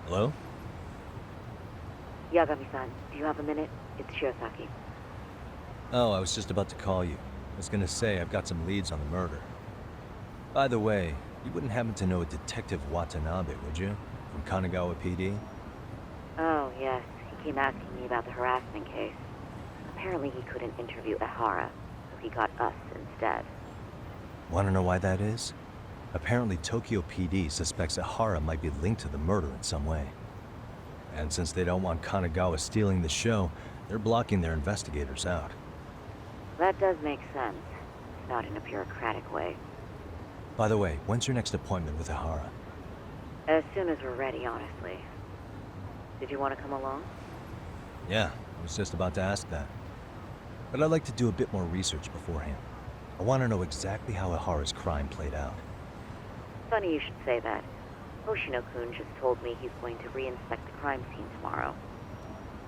Hello? Yagami-san, do you have a minute? It's Shirosaki. Oh, I was just about to call you. I was gonna say I've got some leads on the murder. By the way, you wouldn't happen to know a Detective Watanabe, would you? From Kanagawa PD? Oh, yes. He came asking me about the harassment case. Apparently he couldn't interview Ehara, so he got us instead. Wanna know why that is? Apparently Tokyo PD suspects Ehara might be linked to the murder in some way. And since they don't want Kanagawa stealing the show, they're blocking their investigators out. That does make sense. Not in a bureaucratic way. By the way, when's your next appointment with Ehara? As soon as we're ready, honestly. Did you want to come along? Yeah, I was just about to ask that. But I'd like to do a bit more research beforehand. I want to know exactly how Ehara's crime played out. Funny you should say that. Hoshino-kun just told me he's going to reinspect the crime scene tomorrow.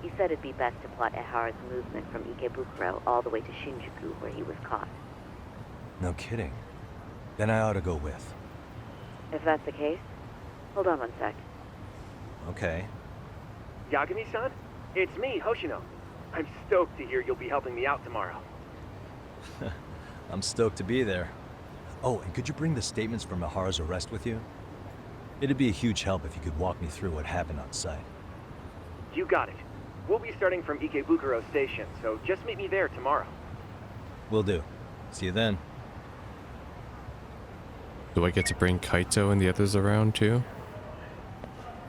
He said it'd be best to plot Ehara's movement from Ikebukuro all the way to Shinjuku, where he was caught. No kidding. Then I ought to go with. If that's the case, hold on one sec. Okay. Yagami-san? It's me, Hoshino. I'm stoked to hear you'll be helping me out tomorrow. I'm stoked to be there. Oh, and could you bring the statements from Ehara's arrest with you? It'd be a huge help if you could walk me through what happened on site. You got it. We'll be starting from Ikebukuro Station, so just meet me there tomorrow. Will do. See you then. Do I get to bring Kaito and the others around too?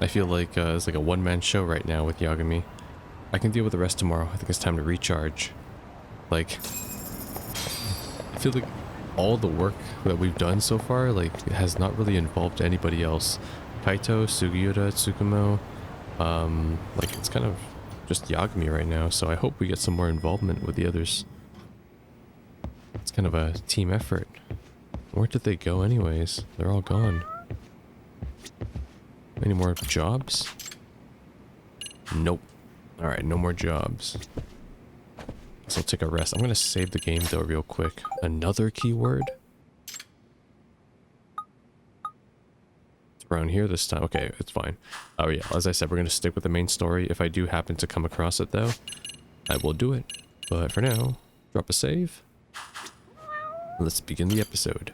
I feel like it's like a one-man show right now with Yagami. I can deal with the rest tomorrow. I think it's time to recharge. Like, I feel like all the work that we've done so far, like, it has not really involved anybody else. Kaito, Sugiura, Tsukumo, like, it's kind of just Yagami right now, so I hope we get some more involvement with the others. It's kind of a team effort. Where did they go anyways? They're all gone. Any more jobs? Nope. Alright, no more jobs. So I'll take a rest. I'm gonna save the game though real quick. Another keyword? It's around here this time. Okay, it's fine. Oh yeah, as I said, we're gonna stick with the main story. If I do happen to come across it though, I will do it. But for now, drop a save. Let's begin the episode.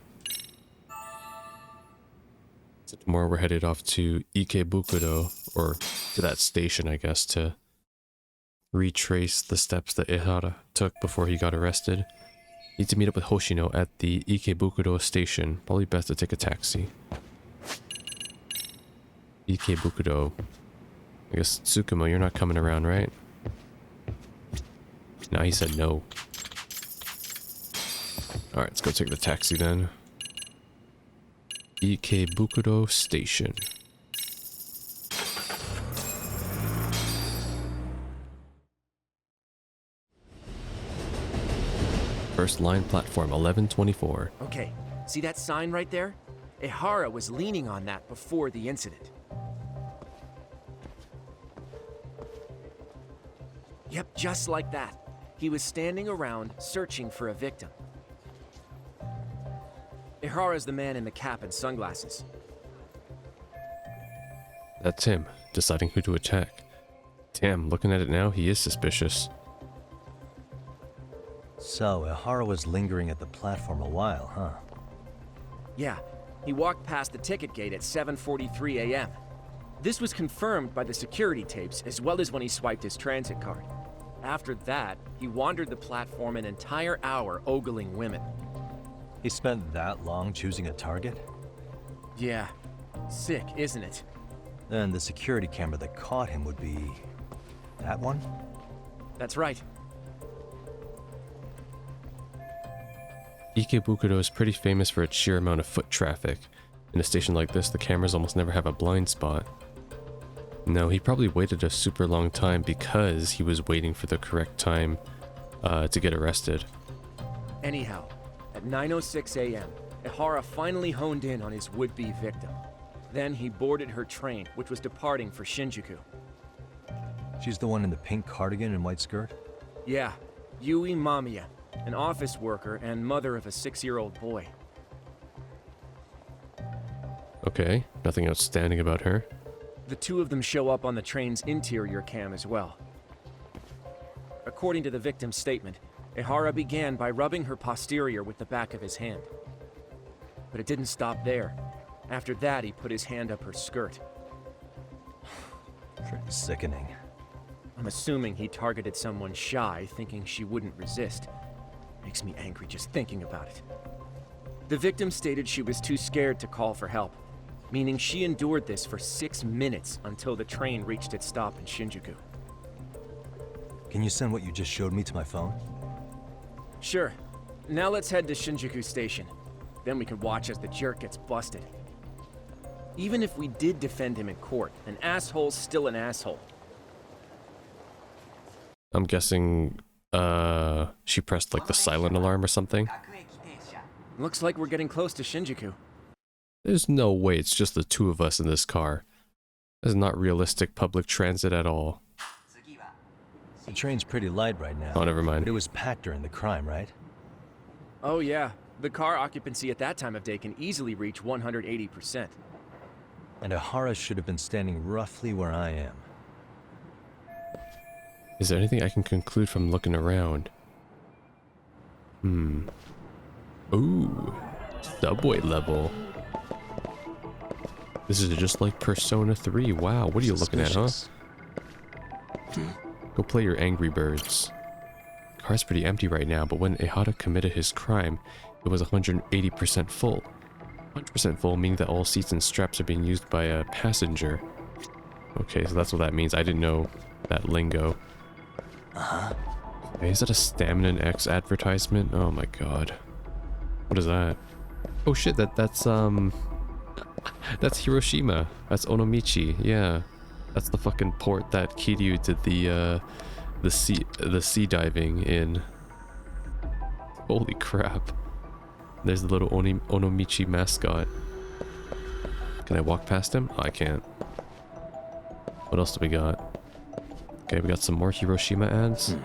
So tomorrow we're headed off to Ikebukuro, or to that station I guess, to retrace the steps that Ehara took before he got arrested. Need to meet up with Hoshino at the Ikebukuro station. Probably best to take a taxi. Ikebukuro. I guess Tsukumo, you're not coming around, right? No, he said no. Alright, let's go take the taxi then. Ikebukuro station. First line platform 1124. Okay, see that sign right there? Ehara was leaning on that before the incident. Yep, just like that. He was standing around searching for a victim. Ehara's the man in the cap and sunglasses. That's him, deciding who to attack. Damn, looking at it now, he is suspicious. So, Ehara was lingering at the platform a while, huh? Yeah, he walked past the ticket gate at 7:43 a.m. This was confirmed by the security tapes as well as when he swiped his transit card. After that, he wandered the platform an entire hour ogling women. He spent that long choosing a target? Yeah, sick, isn't it? Then the security camera that caught him would be... that one? That's right. Ikebukuro is pretty famous for its sheer amount of foot traffic. In a station like this, the cameras almost never have a blind spot. No, he probably waited a super long time because he was waiting for the correct time to get arrested. Anyhow, at 9:06 a.m., Ehara finally honed in on his would-be victim. Then he boarded her train, which was departing for Shinjuku. She's the one in the pink cardigan and white skirt? Yeah, Yui Mamiya. an office worker and mother of a 6-year-old boy. Okay, nothing outstanding about her. The two of them show up on the train's interior cam as well. According to the victim's statement, Ihara began by rubbing her posterior with the back of his hand. But it didn't stop there. After that, he put his hand up her skirt. Pretty sickening. I'm assuming he targeted someone shy, thinking she wouldn't resist. Makes me angry just thinking about it. The victim stated she was too scared to call for help, meaning she endured this for 6 minutes until the train reached its stop in Shinjuku. Can you send what you just showed me to my phone? Sure. Now let's head to Shinjuku Station. Then we can watch as the jerk gets busted. Even if we did defend him in court, an asshole's still an asshole. I'm guessing, she pressed like the silent alarm or something. Looks like we're getting close to Shinjuku. There's no way it's just the two of us in this car. This is not realistic public transit at all. The train's pretty light right now. Oh, never mind. But it was packed during the crime, right? Oh yeah, the car occupancy at that time of day can easily reach 180%. And Ihara should have been standing roughly where I am. Is there anything I can conclude from looking around? Ooh, subway level. This is just like Persona 3. Wow, what are you looking at, huh? Go play your Angry Birds. Car's pretty empty right now, but when Ihara committed his crime, it was 180% full. 100% full meaning that all seats and straps are being used by a passenger. Okay, so that's what that means. I didn't know that lingo. Hey, is that a Stamina X advertisement? Oh my god. What is that? Oh shit, that's that's Hiroshima. That's Onomichi. Yeah. That's the fucking port that Kiryu did the sea diving in. Holy crap. There's the little Onomichi mascot. Can I walk past him? Oh, I can't. What else do we got? Okay, we got some more Hiroshima ads.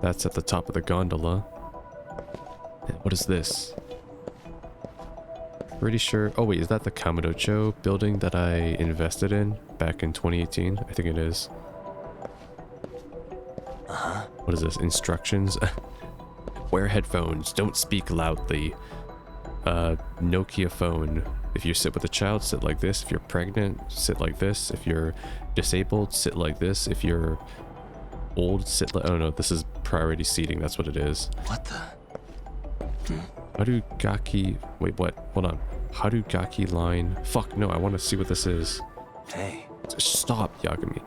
That's at the top of the gondola. And what is this? Pretty sure... Oh wait, is that the Kamurocho building that I invested in back in 2018? I think it is. What is this? Instructions? Wear headphones. Don't speak loudly. Nokia phone. If you sit with a child, sit like this. If you're pregnant, sit like this. If you're disabled, sit like this. If you're old, sit like... Oh no, this is priority seating. That's what it is. What the? Harugaki... Wait, what? Hold on. Harugaki line... Fuck, no, I want to see what this is. Hey. Stop, Yagami.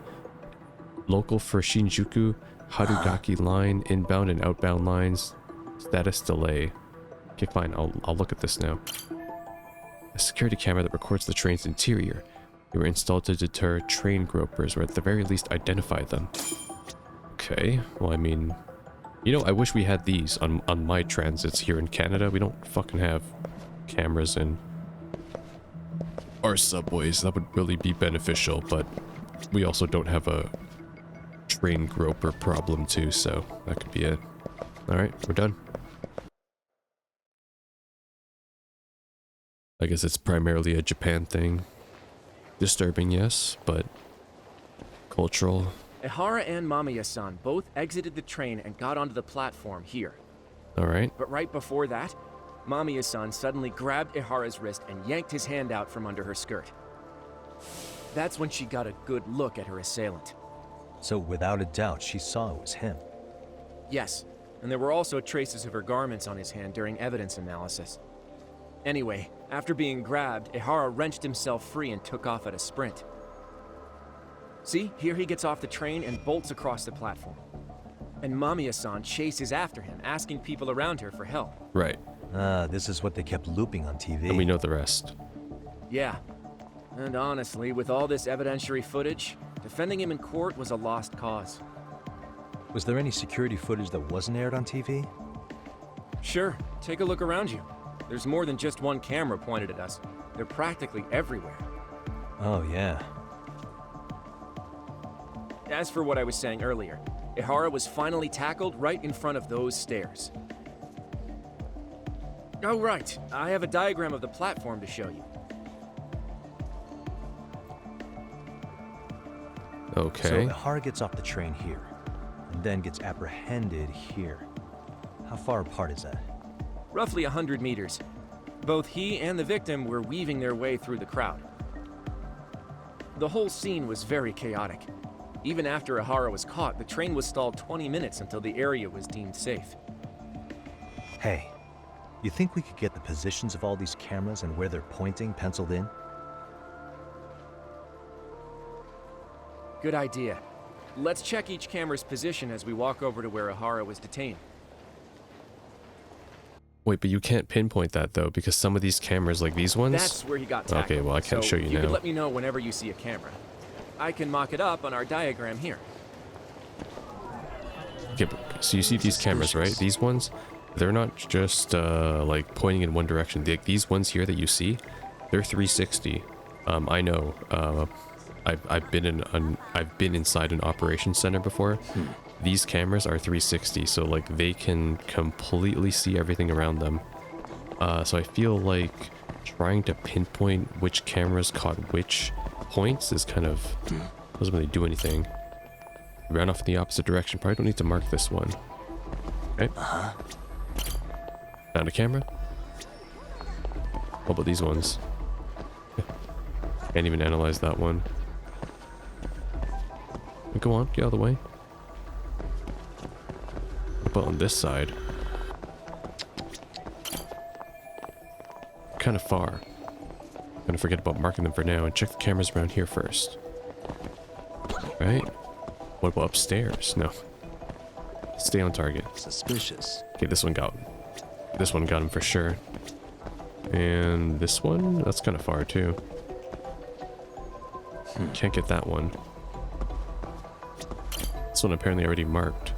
Local for Shinjuku, Harugaki line, inbound and outbound lines, status delay. Okay, fine, I'll look at this now. A security camera that records the train's interior. They were installed to deter train gropers, or at the very least identify them. Okay, well I mean... You know, I wish we had these on my transits here in Canada. We don't fucking have cameras in our subways. That would really be beneficial, but we also don't have a train groper problem too, so that could be it. Alright, we're done. I guess it's primarily a Japan thing. Disturbing, yes, but cultural. Ihara and Mamiya-san both exited the train and got onto the platform here. Alright. But right before that, Mamiya-san suddenly grabbed Ihara's wrist and yanked his hand out from under her skirt. That's when she got a good look at her assailant. So without a doubt, she saw it was him. Yes, and there were also traces of her garments on his hand during evidence analysis. Anyway, after being grabbed, Ihara wrenched himself free and took off at a sprint. See, here he gets off the train and bolts across the platform. And Mamiya-san chases after him, asking people around her for help. Right. This is what they kept looping on TV. And we know the rest. Yeah. And honestly, with all this evidentiary footage, defending him in court was a lost cause. Was there any security footage that wasn't aired on TV? Sure, take a look around you. There's more than just one camera pointed at us. They're practically everywhere. Oh, yeah. As for what I was saying earlier, Ihara was finally tackled right in front of those stairs. Oh, right. I have a diagram of the platform to show you. Okay. So Ihara gets off the train here, and then gets apprehended here. How far apart is that? Roughly 100 meters. Both he and the victim were weaving their way through the crowd. The whole scene was very chaotic. Even after Ihara was caught, the train was stalled 20 minutes until the area was deemed safe. Hey, you think we could get the positions of all these cameras and where they're pointing penciled in? Good idea. Let's check each camera's position as we walk over to where Ihara was detained. Wait, but you can't pinpoint that though, because some of these cameras, like these ones. That's where he got tackled. Okay, well I can't So show you you now. could let me know whenever you see a camera. I can mock it up on our diagram here. Okay, so you see these cameras, right? These ones, they're not just like pointing in one direction. These ones here that you see, they're 360. I know. I've been inside an operations center before. These cameras are 360, so like they can completely see everything around them. So I feel like trying to pinpoint which cameras caught which points is kind of doesn't really do anything. Ran off in the opposite direction. Probably don't need to mark this one. Okay. Found a camera. What about these ones? Can't even analyze that one. Go on, get out of the way. What about on this side? Kind of far. Gonna forget about marking them for now and check the cameras around here first. Right? What about upstairs? No. Stay on target. Suspicious. Okay, this one got him for sure. And this one? That's kind of far too. Can't get that one. This one apparently already marked.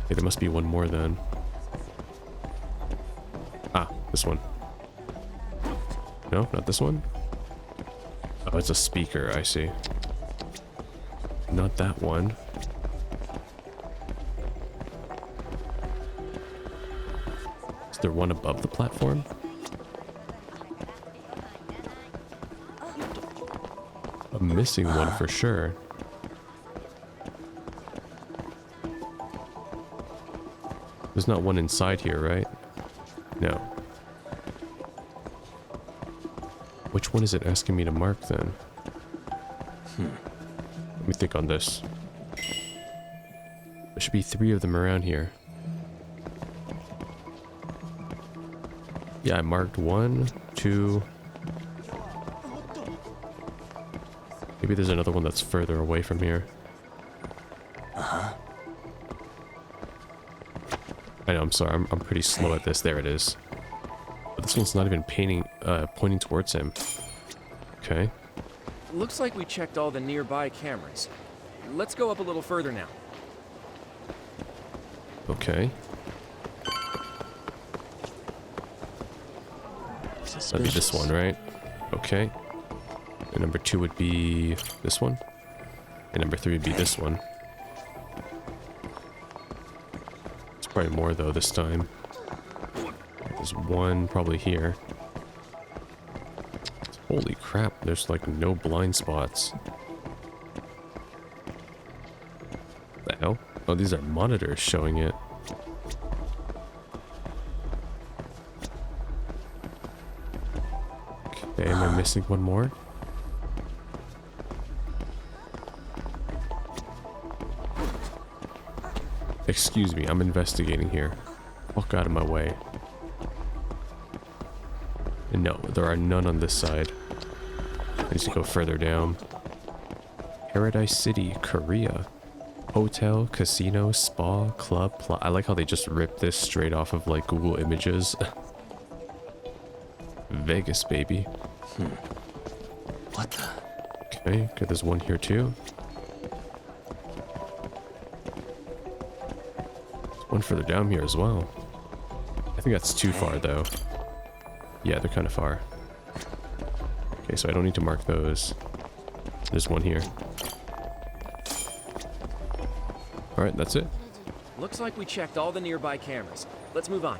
Okay, there must be one more then. Ah, this one. No, not this one. Oh, it's a speaker, I see. Not that one. Is there one above the platform? I'm missing one for sure. There's not one inside here, right? No. Which one is it asking me to mark then? Let me think on this. There should be 3 of them around here. Yeah, I marked 1, 2. Maybe there's another one that's further away from here. I know, I'm sorry, I'm pretty slow at this. There it is. But this one's not even pointing towards him. Okay. Looks like we checked all the nearby cameras. Let's go up a little further now. Okay. That'd be this one, right? Okay. And number 2 would be this one. And number 3 would be this one. There's probably more though this time. There's one probably here. Holy crap, there's like no blind spots. The hell? Oh, these are monitors showing it. Okay, am I missing one more? Excuse me, I'm investigating here. Walk out of my way. And no, there are none on this side. I need to go further down. Paradise City, Korea. Hotel, casino, spa, club, I like how they just ripped this straight off of like Google Images. Vegas, baby. What the? Okay, good, there's one here too. There's one further down here as well. I think that's too far though. Yeah, they're kind of far. Okay, so I don't need to mark those. There's one here. Alright, that's it. Looks like we checked all the nearby cameras. Let's move on.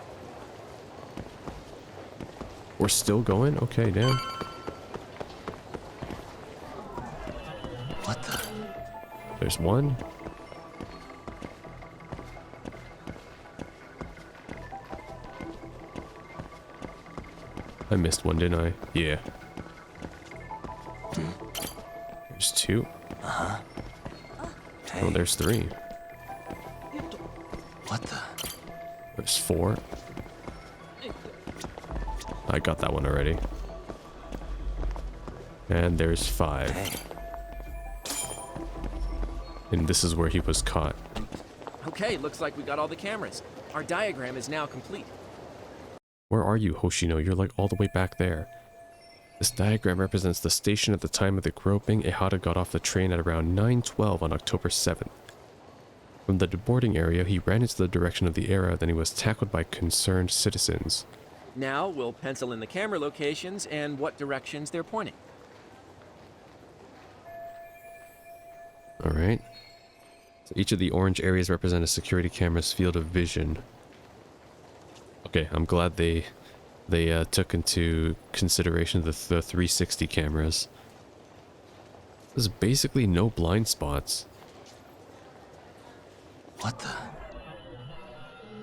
We're still going? Okay, damn. What the? There's one. I missed one, didn't I? Yeah. There's two. Uh-huh. Hey. Oh, there's three. What the? There's four. I got that one already. And there's five. Hey. And this is where he was caught. Okay, looks like we got all the cameras. Our diagram is now complete. Where are you, Hoshino? You're like all the way back there. This diagram represents the station at the time of the groping. Ehara got off the train at around 9:12 on October 7th. From the deboarding area, he ran into the direction of the arrow, then he was tackled by concerned citizens. Now we'll pencil in the camera locations and what directions they're pointing. Alright. So each of the orange areas represent a security camera's field of vision. Okay, I'm glad they took into consideration the 360 cameras. There's basically no blind spots. What the?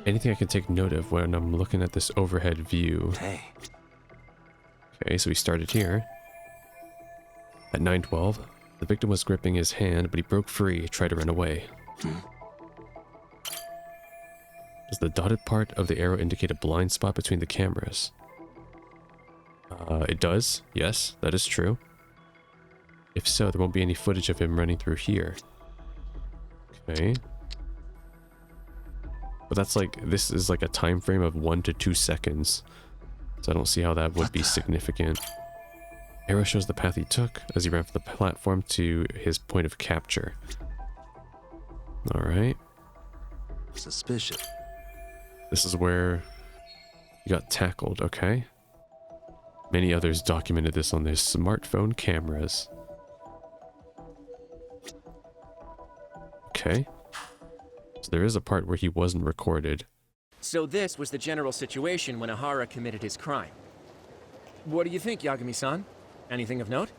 Anything I can take note of when I'm looking at this overhead view. Hey. Okay, so we started here. At 9:12, the victim was gripping his hand, but he broke free, tried to run away. Does the dotted part of the arrow indicate a blind spot between the cameras? It does. Yes, that is true. If so, there won't be any footage of him running through here. Okay. But that's like, this is like a time frame of 1 to 2 seconds. So I don't see how that would be significant. Arrow shows the path he took as he ran from the platform to his point of capture. Alright. Suspicious. This is where he got tackled, okay? Many others documented this on their smartphone cameras. Okay. So there is a part where he wasn't recorded. So this was the general situation when Ehara committed his crime. What do you think, Yagami-san? Anything of note?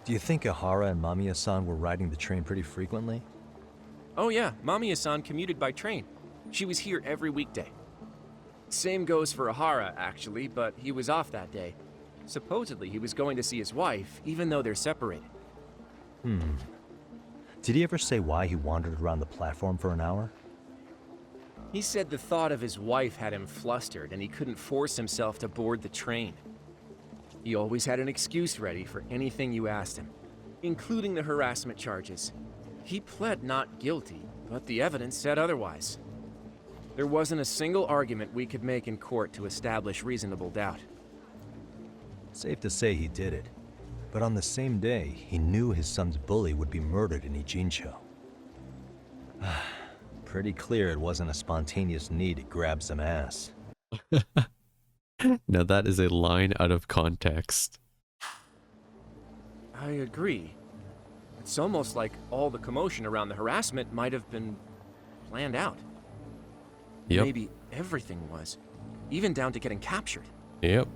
Do you think Ehara and Mamiya-san were riding the train pretty frequently? Oh yeah, Mamiya-san commuted by train. She was here every weekday. Same goes for Ehara, actually, but he was off that day. Supposedly, he was going to see his wife, even though they're separated. Did he ever say why he wandered around the platform for an hour? He said the thought of his wife had him flustered, and he couldn't force himself to board the train. He always had an excuse ready for anything you asked him, including the harassment charges. He pled not guilty, but the evidence said otherwise. There wasn't a single argument we could make in court to establish reasonable doubt. Safe to say he did it. But on the same day, he knew his son's bully would be murdered in Ijincho. Pretty clear it wasn't a spontaneous need to grab some ass. Now that is a line out of context. I agree. It's almost like all the commotion around the harassment might have been planned out. Yep. Maybe everything was, even down to getting captured. Yep.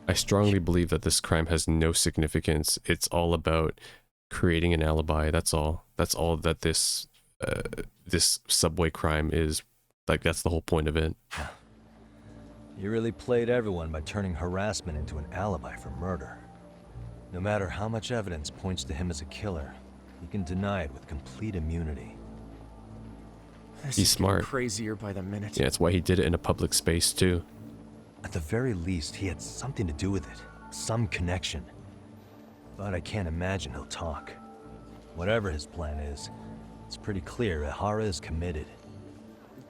I strongly believe that this crime has no significance. It's all about creating an alibi. That's all. That's all that this subway crime is. Like, that's the whole point of it. You really played everyone by turning harassment into an alibi for murder. No matter how much evidence points to him as a killer, he can deny it with complete immunity. This He's is getting smart. crazier by the minute. Yeah, that's why he did it in a public space too. At the very least, he had something to do with it. Some connection. But I can't imagine he'll talk. Whatever his plan is, it's pretty clear Ehara is committed.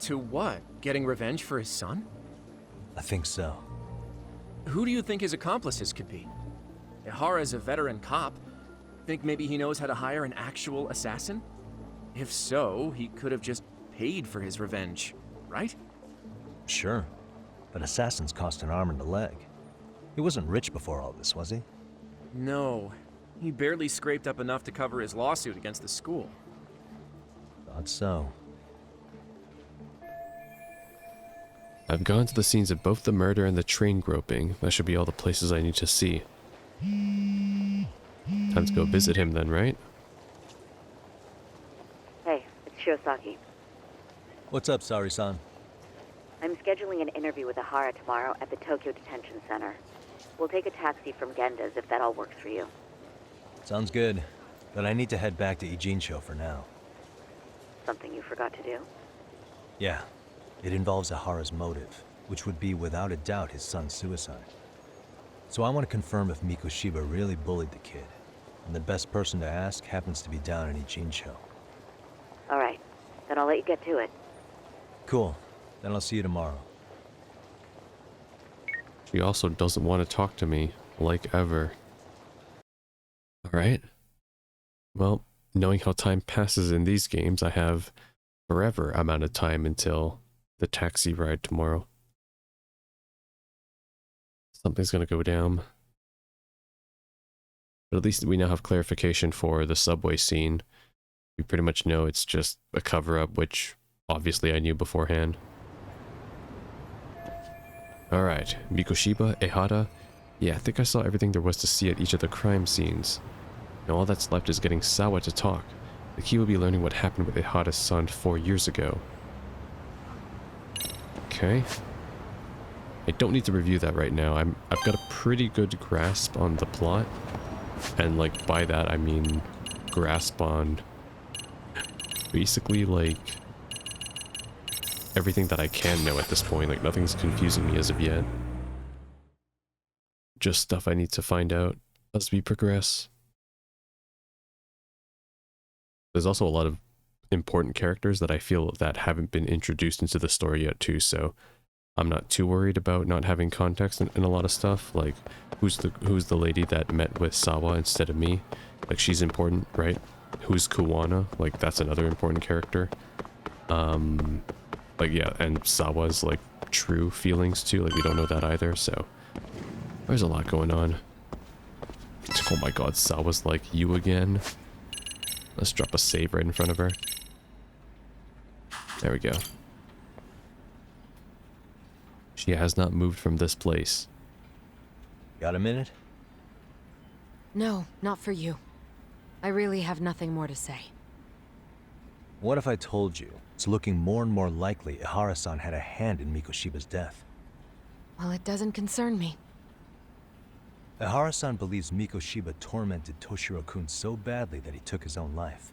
To what? Getting revenge for his son? I think so. Who do you think his accomplices could be? Ehara's a veteran cop. Think maybe he knows how to hire an actual assassin? If so, he could have just paid for his revenge, right? Sure. But assassins cost an arm and a leg. He wasn't rich before all this, was he? No. He barely scraped up enough to cover his lawsuit against the school. Not so. I've gone to the scenes of both the murder and the train groping. That should be all the places I need to see. Time to go visit him then, right? Hey, it's Shirosaki. What's up, Sari-san? I'm scheduling an interview with Ahara tomorrow at the Tokyo Detention Center. We'll take a taxi from Genda's if that all works for you. Sounds good, but I need to head back to Ijincho for now. Something you forgot to do? Yeah, it involves Ahara's motive, which would be without a doubt his son's suicide. So I want to confirm if Mikoshiba really bullied the kid, and the best person to ask happens to be down in Ijincho. All right, then I'll let you get to it. Cool, then I'll see you tomorrow. She also doesn't want to talk to me, like ever. Alright. Well, knowing how time passes in these games, I have forever amount of time until the taxi ride tomorrow. Something's gonna go down. But at least we now have clarification for the subway scene. We pretty much know it's just a cover-up, which obviously I knew beforehand. Alright, Mikoshiba, Ehara. Yeah, I think I saw everything there was to see at each of the crime scenes. Now all that's left is getting Sawa to talk. The key will be learning what happened with Ehara's son 4 years ago. Okay. I don't need to review that right now. I've got a pretty good grasp on the plot. And like by that I mean grasp on basically like everything that I can know at this point. Like nothing's confusing me as of yet. Just stuff I need to find out as we progress. There's also a lot of important characters that I feel that haven't been introduced into the story yet too, so I'm not too worried about not having context in a lot of stuff. Like who's the lady that met with Sawa instead of me? Like she's important, right? Who's Kuwana? Like that's another important character. Like yeah, and Sawa's like true feelings too, like we don't know that either, so there's a lot going on. Oh my god, Sawa's like, you again? Let's drop a save right in front of her. There we go. She has not moved from this place. Got a minute? No, not for you. I really have nothing more to say. What if I told you it's looking more and more likely Ehara-san had a hand in Mikoshiba's death? Well, it doesn't concern me. Ehara-san believes Mikoshiba tormented Toshiro-kun so badly that he took his own life.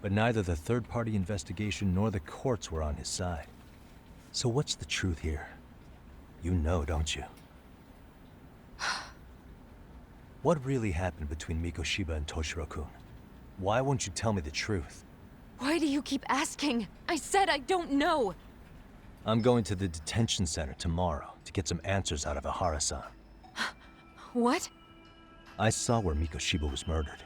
But neither the third-party investigation nor the courts were on his side. So what's the truth here? You know, don't you? What really happened between Mikoshiba and Toshiro-kun? Why won't you tell me the truth? Why do you keep asking? I said I don't know! I'm going to the detention center tomorrow to get some answers out of Ehara-san. What? I saw where Mikoshiba was murdered.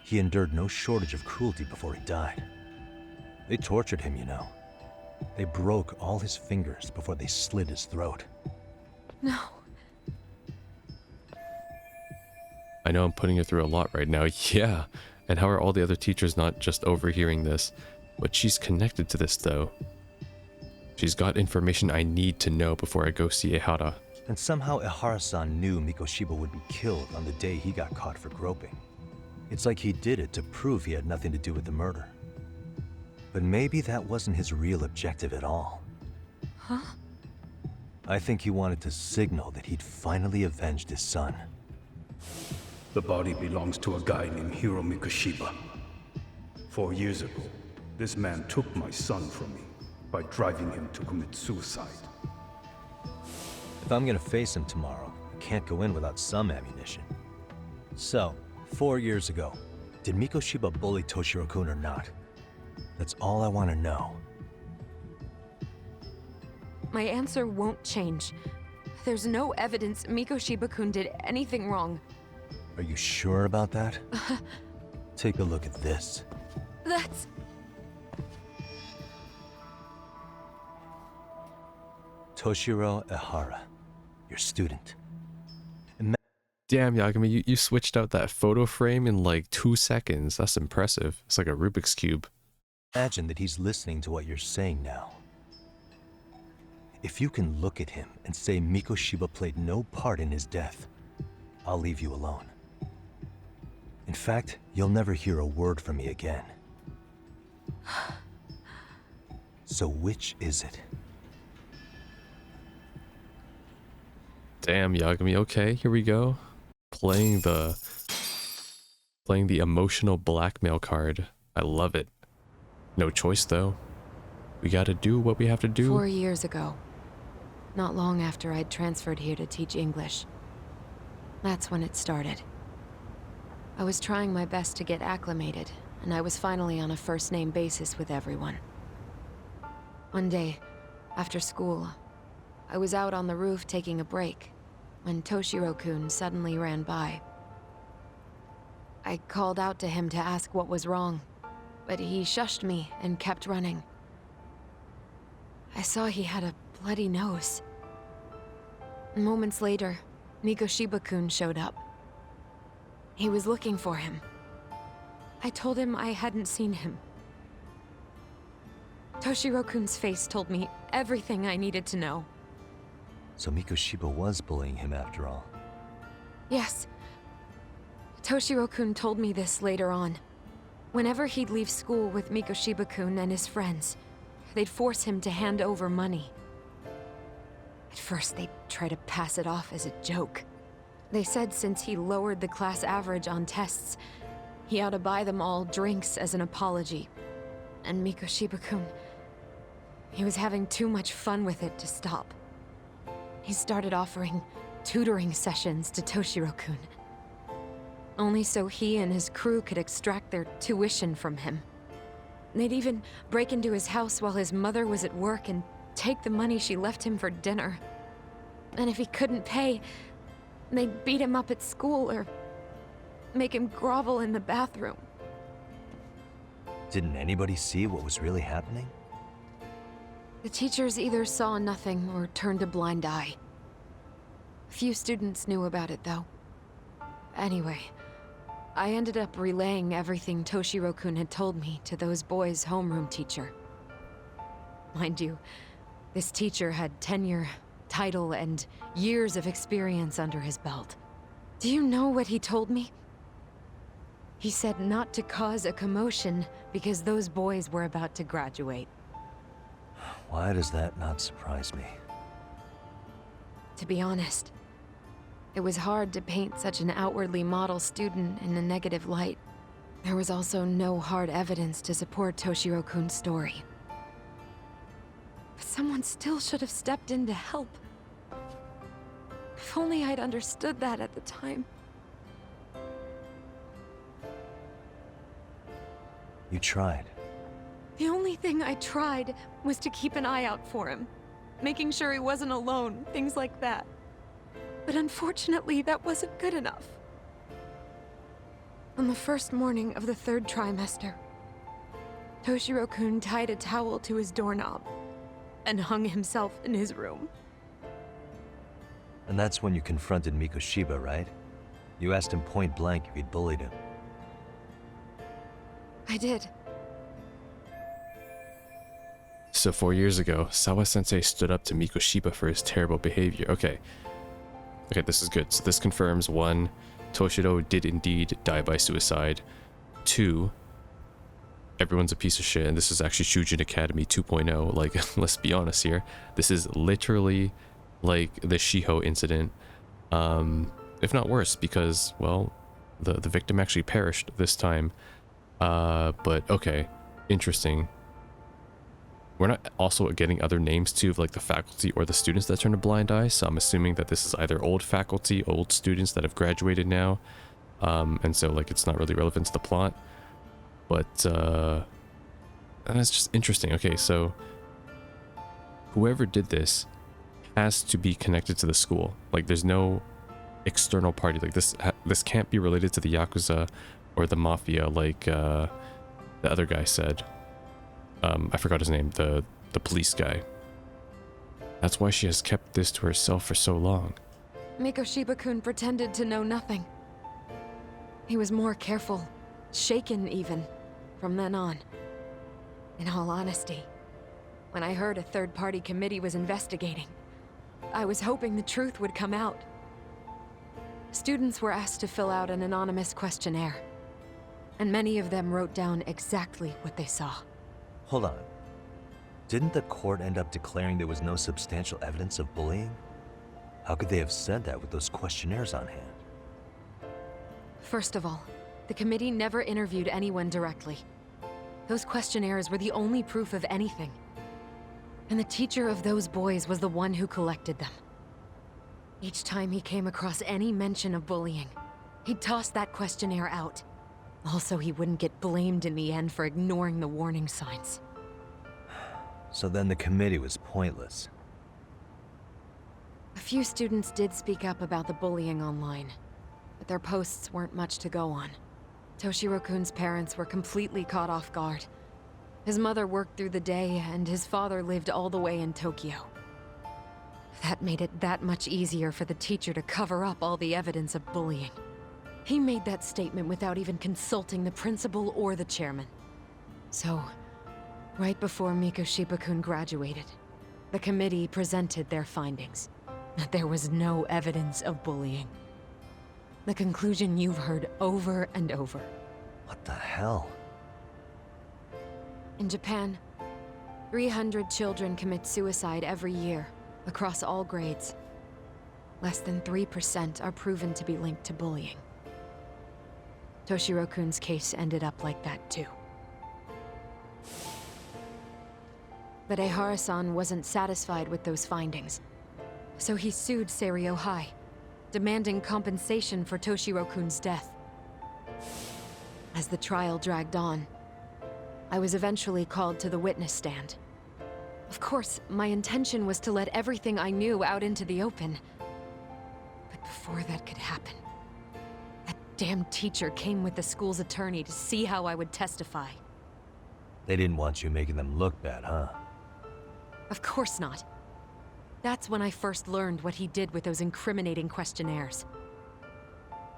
He endured no shortage of cruelty before he died. They tortured him, you know. They broke all his fingers before they slit his throat. No. I know I'm putting her through a lot right now, yeah. And how are all the other teachers not just overhearing this? But she's connected to this though. She's got information I need to know before I go see Ehara. And somehow Ehara-san knew Mikoshiba would be killed on the day he got caught for groping. It's like he did it to prove he had nothing to do with the murder. But maybe that wasn't his real objective at all. Huh? I think he wanted to signal that he'd finally avenged his son. The body belongs to a guy named Hiro Mikoshiba. 4 years ago, this man took my son from me by driving him to commit suicide. If I'm gonna face him tomorrow, I can't go in without some ammunition. So, 4 years ago, did Mikoshiba bully Toshiro-kun or not? That's all I want to know. My answer won't change. There's no evidence Mikoshiba-kun did anything wrong. Are you sure about that? Take a look at this. That's... Toshiro Ehara, your student. Damn, Yagami, you switched out that photo frame in like 2 seconds. That's impressive. It's like a Rubik's Cube. Imagine that he's listening to what you're saying now. If you can look at him and say Mikoshiba played no part in his death, I'll leave you alone. In fact, you'll never hear a word from me again. So which is it? Damn, Yagami. Okay, here we go. Playing the emotional blackmail card. I love it. No choice though. We gotta do what we have to do. 4 years ago, not long after I'd transferred here to teach English. That's when it started. I was trying my best to get acclimated, and I was finally on a first-name basis with everyone. One day, after school, I was out on the roof taking a break, when Toshiro-kun suddenly ran by. I called out to him to ask what was wrong, but he shushed me and kept running. I saw he had a bloody nose. Moments later, Mikoshiba-kun showed up. He was looking for him. I told him I hadn't seen him. Toshiro-kun's face told me everything I needed to know. So Mikoshiba was bullying him after all. Yes. Toshiro-kun told me this later on. Whenever he'd leave school with Mikoshiba-kun and his friends, they'd force him to hand over money. At first, they'd try to pass it off as a joke. They said since he lowered the class average on tests, he ought to buy them all drinks as an apology. And Mikoshiba-kun, he was having too much fun with it to stop. He started offering tutoring sessions to Toshiro-kun. Only so he and his crew could extract their tuition from him. They'd even break into his house while his mother was at work and take the money she left him for dinner. And if he couldn't pay, they'd beat him up at school or make him grovel in the bathroom. Didn't anybody see what was really happening? The teachers either saw nothing or turned a blind eye. Few students knew about it, though. Anyway, I ended up relaying everything Toshiro-kun had told me to those boys' homeroom teacher. Mind you, this teacher had tenure, title, and years of experience under his belt. Do you know what he told me? He said not to cause a commotion because those boys were about to graduate. Why does that not surprise me? To be honest, it was hard to paint such an outwardly model student in a negative light. There was also no hard evidence to support Toshiro-kun's story. But someone still should have stepped in to help. If only I'd understood that at the time. You tried. The only thing I tried was to keep an eye out for him, making sure he wasn't alone, things like that. But unfortunately, that wasn't good enough. On the first morning of the 3rd trimester, Toshiro-kun tied a towel to his doorknob and hung himself in his room. And that's when you confronted Mikoshiba, right? You asked him point blank if he'd bullied him. I did. So 4 years ago, Sawa-sensei stood up to Mikoshiba for his terrible behavior. Okay, this is good. So this confirms 1, Toshiro did indeed die by suicide. 2, everyone's a piece of shit, and this is actually Shujin Academy 2.0. Like, let's be honest here. This is literally like the Shiho incident, if not worse, because, well, the victim actually perished this time. But okay, interesting. We're not also getting other names too of like the faculty or the students that turned a blind eye, so I'm assuming that this is either old faculty, old students that have graduated now, and so like it's not really relevant to the plot. But and it's just interesting. Okay, so whoever did this has to be connected to the school. Like there's no external party. Like this can't be related to the Yakuza or the Mafia like the other guy said. I forgot his name, the police guy. That's why she has kept this to herself for so long. Mikoshiba-kun pretended to know nothing. He was more careful, shaken even, from then on. In all honesty, when I heard a third-party committee was investigating, I was hoping the truth would come out. Students were asked to fill out an anonymous questionnaire, and many of them wrote down exactly what they saw. Hold on. Didn't the court end up declaring there was no substantial evidence of bullying? How could they have said that with those questionnaires on hand? First of all, the committee never interviewed anyone directly. Those questionnaires were the only proof of anything. And the teacher of those boys was the one who collected them. Each time he came across any mention of bullying, he'd toss that questionnaire out. Also, he wouldn't get blamed in the end for ignoring the warning signs. So then the committee was pointless. A few students did speak up about the bullying online, but their posts weren't much to go on. Toshiro-kun's parents were completely caught off guard. His mother worked through the day, and his father lived all the way in Tokyo. That made it that much easier for the teacher to cover up all the evidence of bullying. He made that statement without even consulting the principal or the chairman. So, right before Mikoshiba-kun graduated, the committee presented their findings. That there was no evidence of bullying. The conclusion you've heard over and over. What the hell? In Japan, 300 children commit suicide every year, across all grades. Less than 3% are proven to be linked to bullying. Toshiro-kun's case ended up like that too. But Ehara-san wasn't satisfied with those findings, so he sued Seiryo High, demanding compensation for Toshiro-kun's death. As the trial dragged on, I was eventually called to the witness stand. Of course, my intention was to let everything I knew out into the open. But before that could happen, that damn teacher came with the school's attorney to see how I would testify. They didn't want you making them look bad, huh? Of course not. That's when I first learned what he did with those incriminating questionnaires.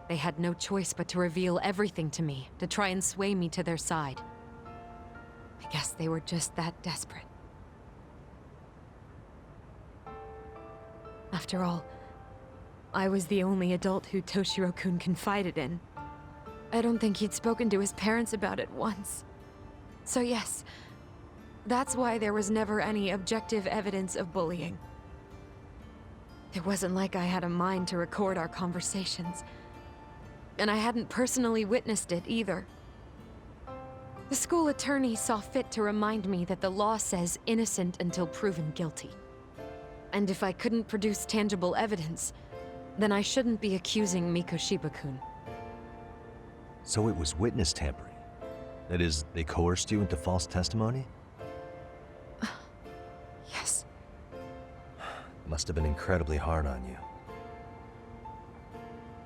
They had no choice but to reveal everything to me, to try and sway me to their side. I guess they were just that desperate. After all, I was the only adult who Toshiro-kun confided in. I don't think he'd spoken to his parents about it once. So yes, that's why there was never any objective evidence of bullying. It wasn't like I had a mind to record our conversations. And I hadn't personally witnessed it either. The school attorney saw fit to remind me that the law says innocent until proven guilty. And if I couldn't produce tangible evidence, then I shouldn't be accusing Mikoshiba-kun. So it was witness tampering. That is, they coerced you into false testimony? Yes. It must have been incredibly hard on you.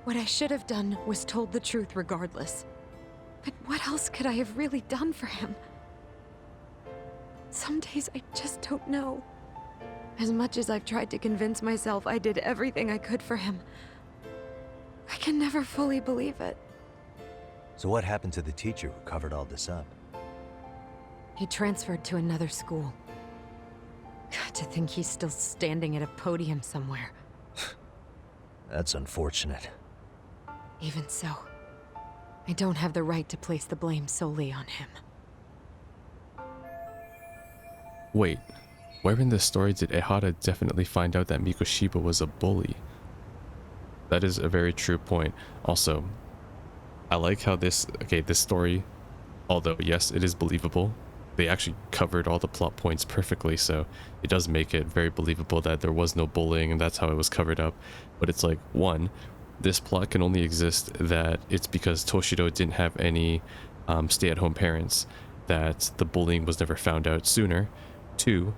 What I should have done was told the truth regardless. But what else could I have really done for him? Some days I just don't know. As much as I've tried to convince myself I did everything I could for him, I can never fully believe it. So what happened to the teacher who covered all this up? He transferred to another school. To think he's still standing at a podium somewhere. That's unfortunate. Even so, I don't have the right to place the blame solely on him. Wait, where in this story did Ehara definitely find out that Mikoshiba was a bully? That is a very true point. Also, I like how this story, although yes, it is believable, they actually covered all the plot points perfectly, so it does make it very believable that there was no bullying and that's how it was covered up. But it's like, one, this plot can only exist that it's because Toshiro didn't have any stay-at-home parents, that the bullying was never found out sooner. Two,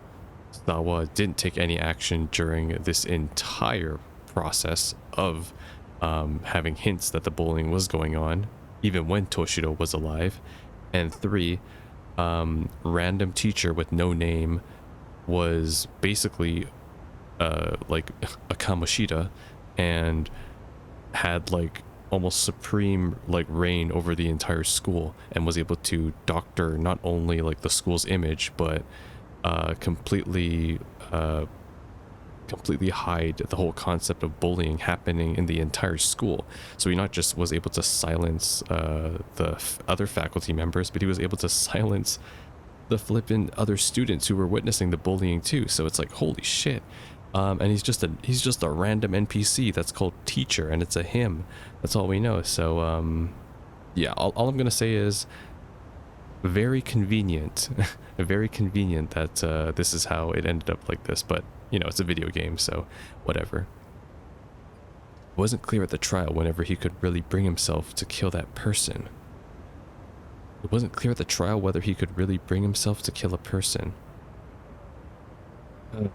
Sawa didn't take any action during this entire process of having hints that the bullying was going on, even when Toshiro was alive. And three, random teacher with no name was basically like a Kamoshida and had like almost supreme like reign over the entire school, and was able to doctor not only like the school's image, but completely hide the whole concept of bullying happening in the entire school. So he not just was able to silence the other faculty members, but he was able to silence the flippin' other students who were witnessing the bullying too. So it's like, holy shit. And he's just a random NPC that's called teacher, and it's a him. That's all we know. So yeah, all I'm gonna say is very convenient. Very convenient that this is how it ended up like this, but you know, it's a video game, so whatever. It wasn't clear at the trial whenever he could really bring himself to kill that person. It wasn't clear at the trial whether he could really bring himself to kill a person. I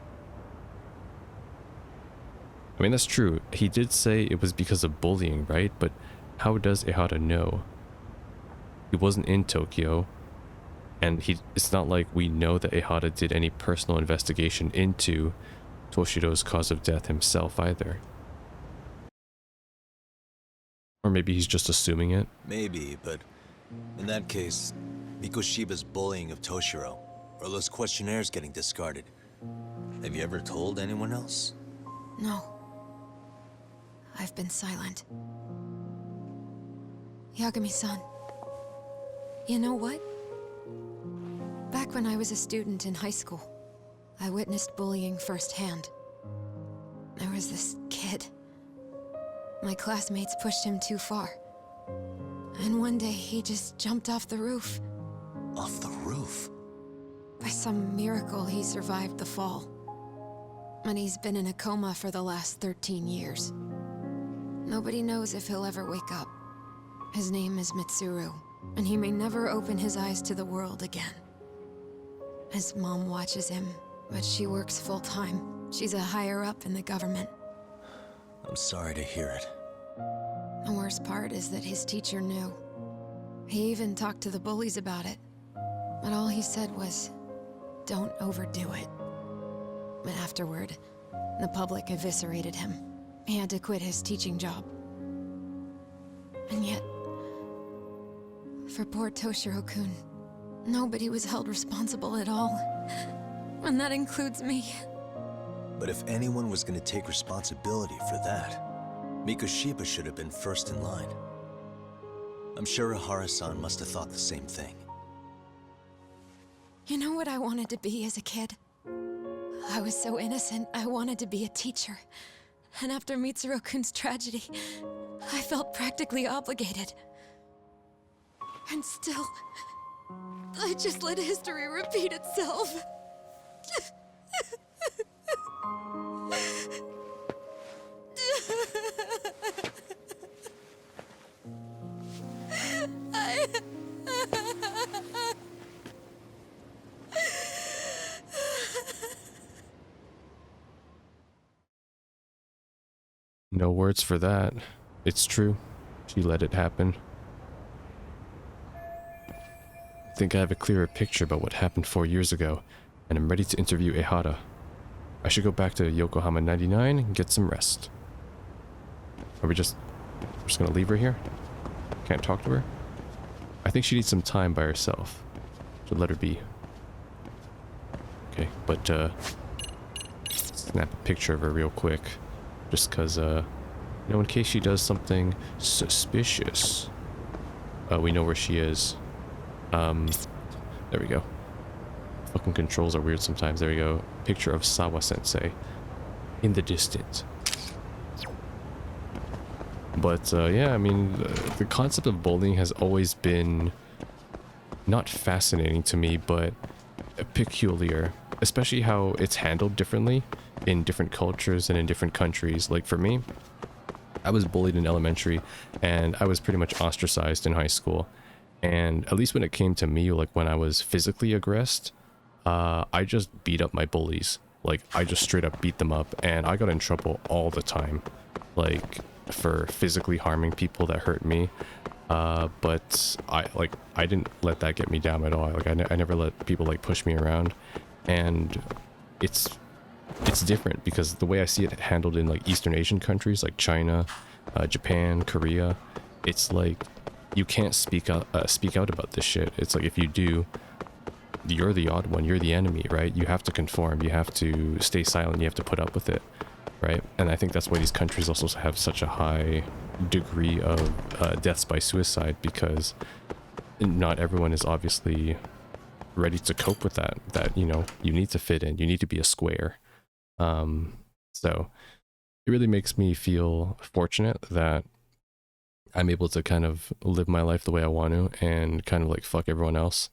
mean, that's true. He did say it was because of bullying, right? But how does Ehara know? He wasn't in Tokyo, and it's not like we know that Ehara did any personal investigation into Toshiro's cause of death himself either. Or maybe he's just assuming it. Maybe, but in that case, Mikoshiba's bullying of Toshiro, or those questionnaires getting discarded. Have you ever told anyone else? No. I've been silent. Yagami-san, you know what? Back when I was a student in high school, I witnessed bullying firsthand. There was this kid. My classmates pushed him too far. And one day he just jumped off the roof. Off the roof? By some miracle, he survived the fall. And he's been in a coma for the last 13 years. Nobody knows if he'll ever wake up. His name is Mitsuru, and he may never open his eyes to the world again. His mom watches him, but she works full-time. She's a higher-up in the government. I'm sorry to hear it. The worst part is that his teacher knew. He even talked to the bullies about it. But all he said was, don't overdo it. But afterward, the public eviscerated him. He had to quit his teaching job. And yet, for poor Toshiro-kun, nobody was held responsible at all. And that includes me. But if anyone was going to take responsibility for that, Mikoshiba should have been first in line. I'm sure Ehara-san must have thought the same thing. You know what I wanted to be as a kid? I was so innocent, I wanted to be a teacher. And after Mitsuru-kun's tragedy, I felt practically obligated. And still, I just let history repeat itself. No words for that. It's true. She let it happen. I think I have a clearer picture about what happened 4 years ago, and I'm ready to interview Ehara. I should go back to Yokohama 99 and get some rest. Are we just gonna leave her here? Can't talk to her? I think she needs some time by herself. Should let her be. Okay, but snap a picture of her real quick. Just cause, you know, in case she does something suspicious. We know where she is. There we go. Fucking controls are weird sometimes. There we go. Picture of Sawa sensei. In the distance. But, yeah, I mean, the concept of bullying has always been not fascinating to me, but peculiar. Especially how it's handled differently in different cultures and in different countries. Like for me, I was bullied in elementary and I was pretty much ostracized in high school. And at least when it came to me, like when I was physically aggressed, I just beat up my bullies. Like I just straight up beat them up, and I got in trouble all the time, like for physically harming people that hurt me. But I didn't let that get me down at all. Like I never let people like push me around. And it's different because the way I see it handled in like Eastern Asian countries like China, Japan, Korea, it's like you can't speak out about this shit. It's like if you do, you're the odd one, you're the enemy, right? You have to conform, you have to stay silent, you have to put up with it, right? And I think that's why these countries also have such a high degree of deaths by suicide, because not everyone is obviously ready to cope with that, you know, you need to fit in, you need to be a square. So it really makes me feel fortunate that I'm able to kind of live my life the way I want to and kind of like fuck everyone else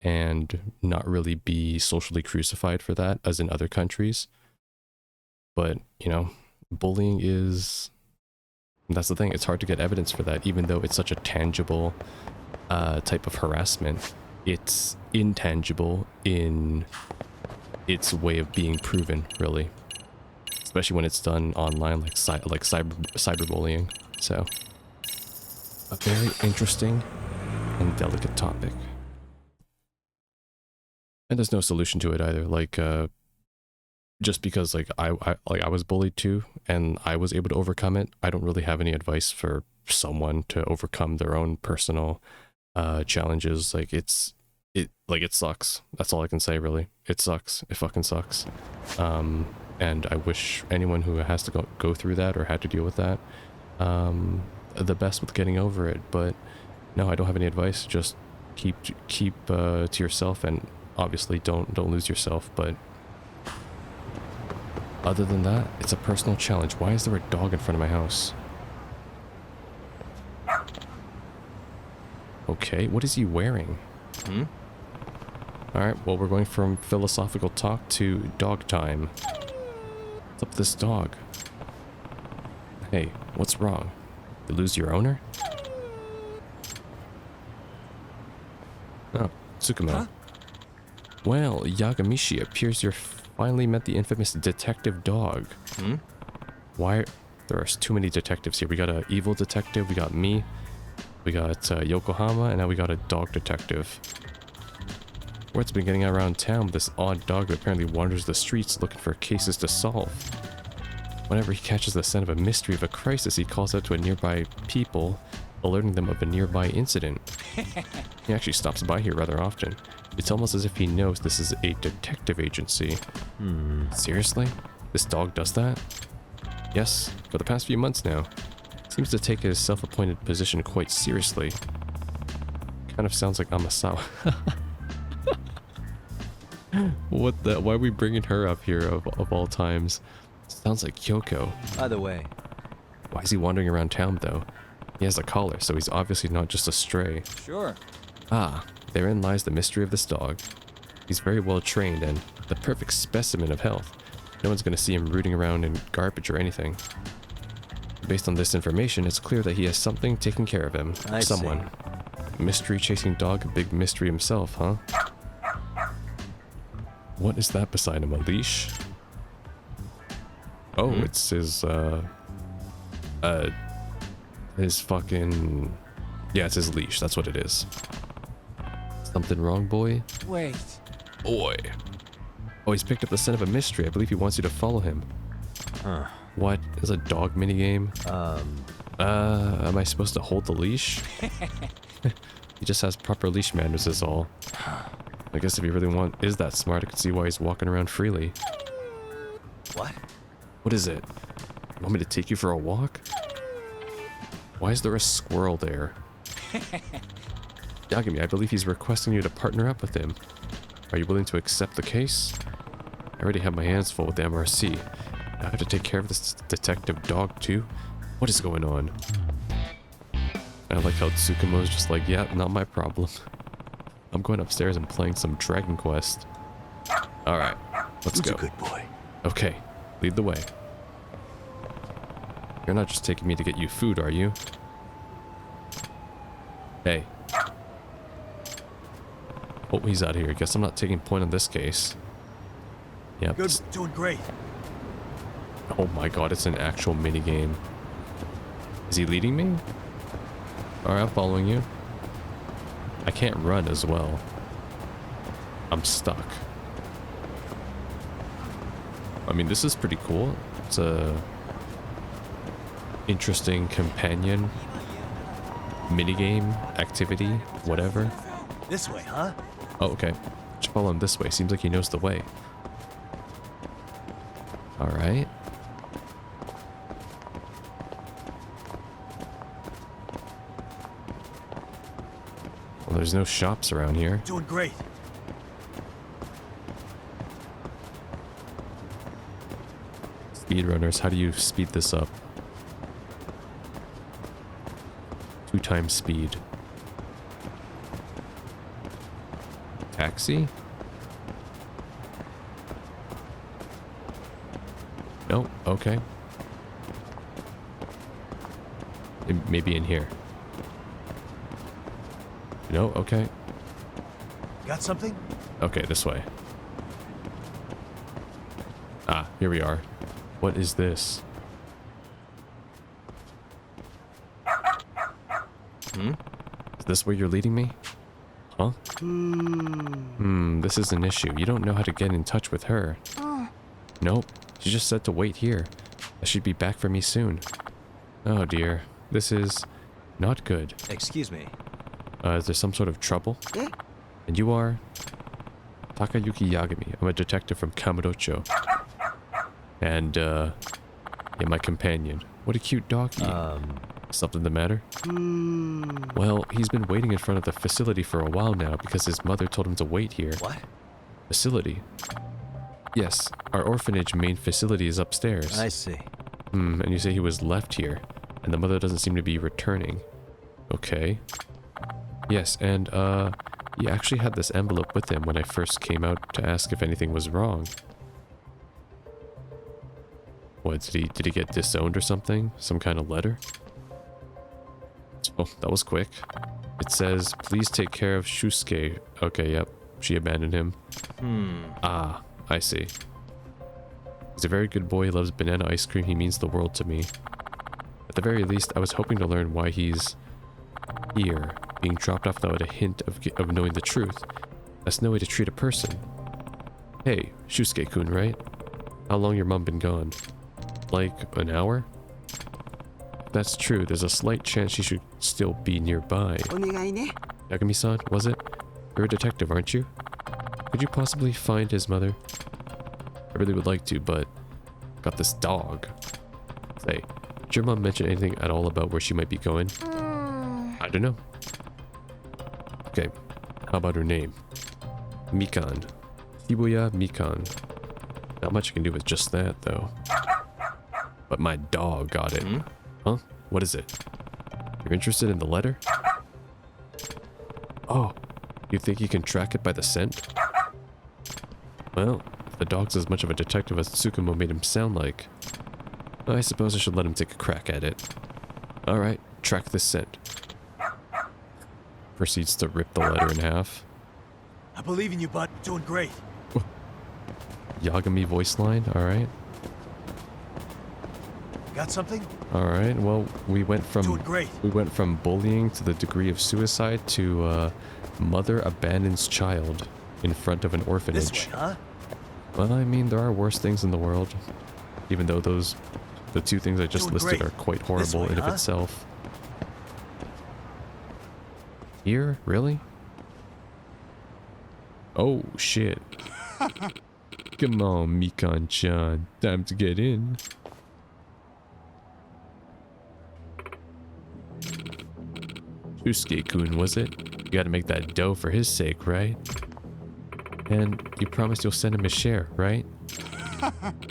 and not really be socially crucified for that as in other countries. But, you know, bullying is, that's the thing, it's hard to get evidence for that, even though it's such a tangible type of harassment. It's intangible in its way of being proven, really, especially when it's done online, like cyberbullying. So a very interesting and delicate topic, and there's no solution to it either. Like just because like I was bullied too and I was able to overcome it, I don't really have any advice for someone to overcome their own personal challenges. Like it sucks. That's all I can say, really. It sucks. It fucking sucks. And I wish anyone who has to go through that or had to deal with that the best with getting over it. But no, I don't have any advice. Just keep to yourself, and obviously don't lose yourself. But other than that, it's a personal challenge. Why is there a dog in front of my house? Okay, what is he wearing? Alright, well, we're going from philosophical talk to dog time. What's up with this dog? Hey, what's wrong? You lose your owner? Oh, Tsukumo. Huh? Well, Yagamishi, appears you're finally met the infamous detective dog. Why? There are too many detectives here. We got an evil detective, we got me, we got Yokohama, and now we got a dog detective. Word's been getting around town with this odd dog that apparently wanders the streets looking for cases to solve. Whenever he catches the scent of a mystery of a crisis, he calls out to a nearby people, alerting them of a nearby incident. He actually stops by here rather often. It's almost as if he knows this is a detective agency. Seriously? This dog does that? Yes, for the past few months now. Seems to take his self-appointed position quite seriously. Kind of sounds like Amasawa. What the? Why are we bringing her up here of all times? Sounds like Kyoko. Either way. Why is he wandering around town though? He has a collar, so he's obviously not just a stray. Sure. Ah, therein lies the mystery of this dog. He's very well trained and the perfect specimen of health. No one's gonna see him rooting around in garbage or anything. Based on this information, it's clear that he has something taking care of him. Someone. Mystery chasing dog, a big mystery himself, huh? What is that beside him? A leash? Oh, it's his fucking... Yeah, it's his leash. That's what it is. Something wrong, boy? Wait. Boy. Oh, he's picked up the scent of a mystery. I believe he wants you to follow him. Huh. What? Is a dog minigame? Am I supposed to hold the leash? He just has proper leash manners is all. I guess if he really is that smart, I can see why he's walking around freely. What? What is it? You want me to take you for a walk? Why is there a squirrel there? Yagami, I believe he's requesting you to partner up with him. Are you willing to accept the case? I already have my hands full with the MRC. I have to take care of this detective dog too? What is going on? I like how Tsukumo's just like, yeah, not my problem. I'm going upstairs and playing some Dragon Quest. Alright, let's go. Who's a good boy? Okay, lead the way. You're not just taking me to get you food, are you? Hey. Oh, he's out of here. Guess I'm not taking point on this case. Yep. Good, doing great. Oh my god, it's an actual minigame. Is he leading me? Alright, I'm following you. I can't run as well. I'm stuck. I mean, this is pretty cool. It's a... interesting companion, minigame, activity, whatever. This way, huh? Oh, okay. Should follow him this way. Seems like he knows the way. Alright. Well, there's no shops around here. Doing great. Speedrunners, how do you speed this up? 2 times speed. Taxi? No, okay. Maybe in here. No, okay. Got something? Okay, this way. Ah, here we are. What is this? Is this where you're leading me? Huh? This is an issue. You don't know how to get in touch with her. Nope. She just said to wait here. That she'd be back for me soon. Oh dear. This is not good. Excuse me. Is there some sort of trouble? And you are? Takayuki Yagami. I'm a detective from Kamurocho. And, yeah, my companion. What a cute doggy. Something the matter? Well, he's been waiting in front of the facility for a while now because his mother told him to wait here. What? Facility? Yes, our orphanage main facility is upstairs. I see. And you say he was left here, and the mother doesn't seem to be returning. Okay. Yes, and, he actually had this envelope with him when I first came out to ask if anything was wrong. What, did he get disowned or something? Some kind of letter? Oh, that was quick. It says, please take care of Shusuke. Okay, yep. She abandoned him. Ah, I see. He's a very good boy. He loves banana ice cream. He means the world to me. At the very least, I was hoping to learn why he's here, being dropped off without a hint of knowing the truth. That's no way to treat a person. Hey, Shusuke-kun, right? How long your mom been gone? Like an hour? If that's true, there's a slight chance she should still be nearby. Yagami-san, was it? You're a detective, aren't you? Could you possibly find his mother? I really would like to, but got this dog. Say, did your mom mention anything at all about where she might be going? I don't know. Okay, how about her name? Mikan. Shibuya Mikan. Not much I can do with just that, though. But my dog got it. Huh? What is it? You're interested in the letter? Oh, you think you can track it by the scent? Well, if the dog's as much of a detective as Tsukumo made him sound like, I suppose I should let him take a crack at it. Alright, track this scent. Proceeds to rip the letter in half. I believe in you, bud. Doing great. Yagami voice line, alright. Got something? Alright, well, we went Doing great. from bullying to the degree of suicide to mother abandons child in front of an orphanage. This way, huh? Well, I mean, there are worse things in the world. Even though the 2 things I just Doing listed great. are quite This horrible way, in of huh? itself. Here? Really? Oh, shit. Come on, Mikan-chan. Time to get in. Shusuke-kun, was it? You gotta make that dough for his sake, right? And you promised you'll send him a share, right?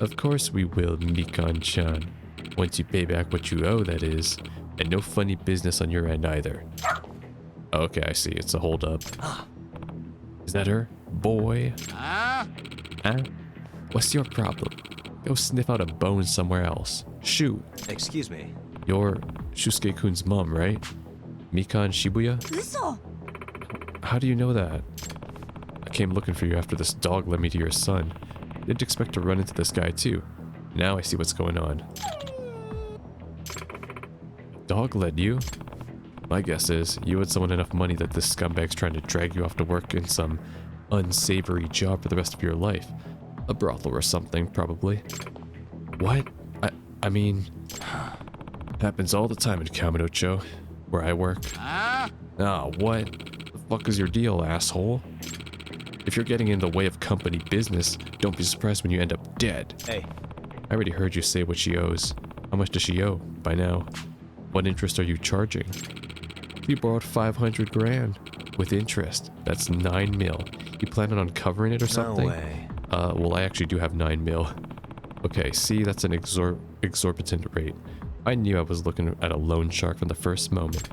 Of course we will, Mikan-chan. Once you pay back what you owe, that is. And no funny business on your end either. Okay, I see. It's a holdup. Is that her? Boy? Huh? What's your problem? Go sniff out a bone somewhere else. Shoot. Excuse me. You're Shusuke-kun's mom, right? Mikan Shibuya? How do you know that? I came looking for you after this dog led me to your son. Didn't expect to run into this guy too. Now I see what's going on. Dog led you? My guess is you owed someone enough money that this scumbag's trying to drag you off to work in some unsavory job for the rest of your life. A brothel or something, probably. What? I mean... Happens all the time in Kamurocho, where I work. Ah, what? The fuck is your deal, asshole? If you're getting in the way of company business, don't be surprised when you end up dead. Hey. I already heard you say what she owes. How much does she owe by now? What interest are you charging? You borrowed 500 grand with interest. That's 9 mil. You planning on covering it or something? No way. Well, I actually do have 9 mil. Okay, see, that's an exorbitant rate. I knew I was looking at a loan shark from the first moment.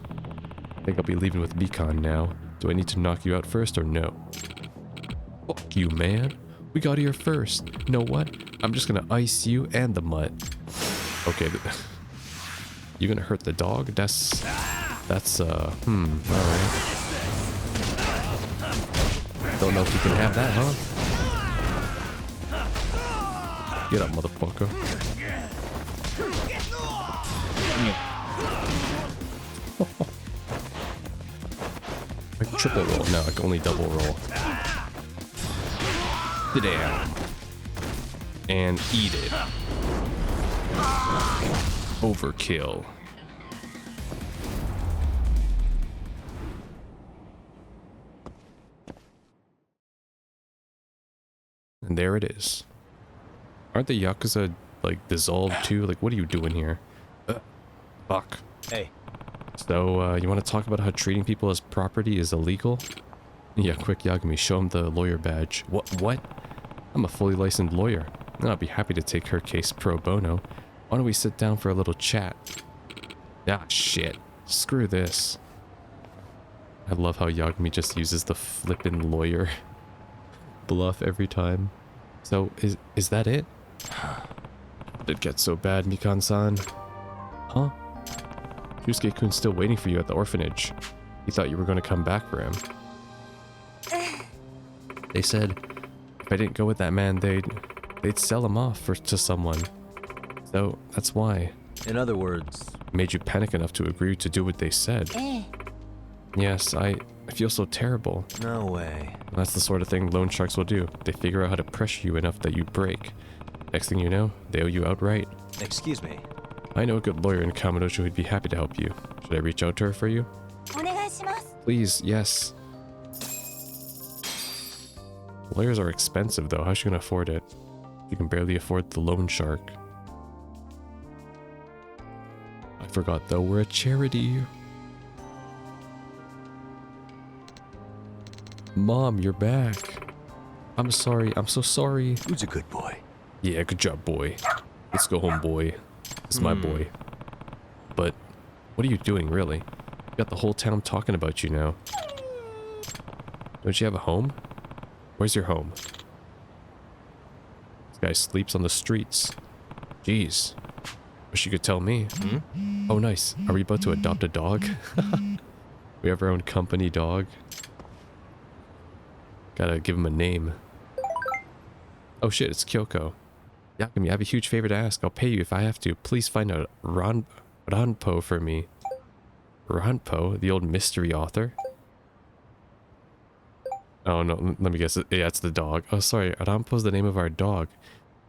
I think I'll be leaving with Beacon now. Do I need to knock you out first or no? Fuck you, man. We got here first. Know what? I'm just gonna ice you and the mutt. Okay, you gonna hurt the dog? That's, alright. Don't know if you can have that, huh? Get up, motherfucker. I triple roll. No, I can only double roll. Sit down. And eat it. Overkill. And there it is. Aren't the Yakuza, like, dissolved too? Like, what are you doing here? Fuck. Hey. So, you want to talk about how treating people as property is illegal? Yeah, quick, Yagami, show him the lawyer badge. What? I'm a fully licensed lawyer. I'll be happy to take her case pro bono. Why don't we sit down for a little chat? Ah, shit. Screw this. I love how Yagami just uses the flippin' lawyer bluff every time. So, is that it? Did it get so bad, Mikan-san? Huh? Yusuke-kun's still waiting for you at the orphanage. He thought you were going to come back for him. They said if I didn't go with that man, they'd sell him off to someone. So that's why. In other words, Made you panic enough to agree to do what they said. Yes, I feel so terrible. no way. That's the sort of thing loan sharks will do. They figure out how to pressure you enough that you break. Next thing you know, they owe you outright. Excuse me. I know a good lawyer in Kamurocho who'd be happy to help you. Should I reach out to her for you? Please, yes. Lawyers are expensive though. How's she gonna afford it? She can barely afford the loan shark. I forgot though, we're a charity. Mom, you're back. I'm sorry, I'm so sorry. Who's a good boy? Yeah, good job, boy. Let's go home, boy. It's my boy. But what are you doing, really? You got the whole town talking about you now. Don't you have a home? Where's your home? This guy sleeps on the streets. Jeez. Wish you could tell me. Oh, nice. Are we about to adopt a dog? We have our own company dog. Gotta give him a name. Oh shit, it's Kyoko. Yagami, I have a huge favor to ask. I'll pay you if I have to. Please find out Ranpo for me. Ranpo, the old mystery author? Oh no, let me guess. Yeah, it's the dog. Oh, sorry. Ranpo's the name of our dog.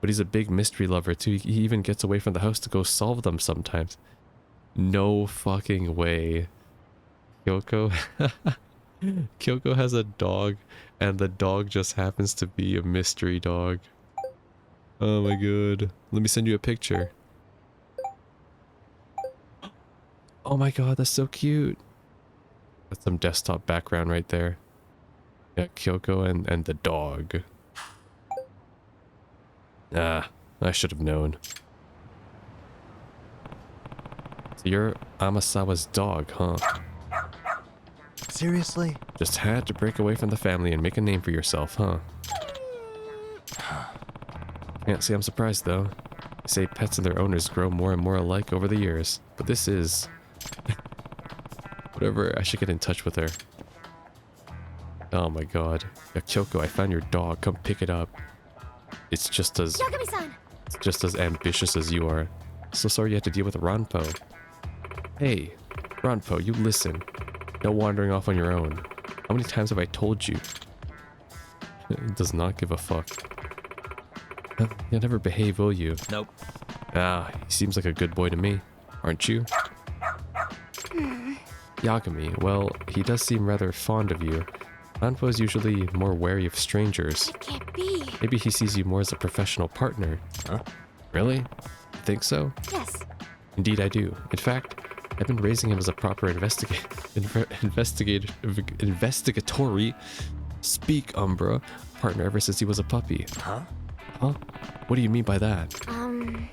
But he's a big mystery lover too. He even gets away from the house to go solve them sometimes. No fucking way. Kyoko? Kyoko has a dog, and the dog just happens to be a mystery dog. Oh my god. Let me send you a picture. Oh my god, that's so cute. That's some desktop background right there. Yeah, Kyoko and the dog. Ah, I should have known. So you're Amasawa's dog, huh? Seriously? Just had to break away from the family and make a name for yourself, huh? Can't say I'm surprised though. They say pets and their owners grow more and more alike over the years. But this is... Whatever, I should get in touch with her. Oh my god. Yeah, Kyoko, I found your dog. Come pick it up. It's just as ambitious as you are. So sorry you had to deal with Ranpo. Hey, Ranpo, you listen. No wandering off on your own. How many times have I told you? It does not give a fuck. You'll never behave, will you? Nope. Ah, he seems like a good boy to me. aren't you? Yagami, well, he does seem rather fond of you. Danpo is usually more wary of strangers. It can't be. Maybe he sees you more as a professional partner. Huh? Really? Think so? Yes. Indeed I do. In fact, I've been raising him as a proper investigatory speak Umbra partner ever since he was a puppy. Huh? Huh? What do you mean by that?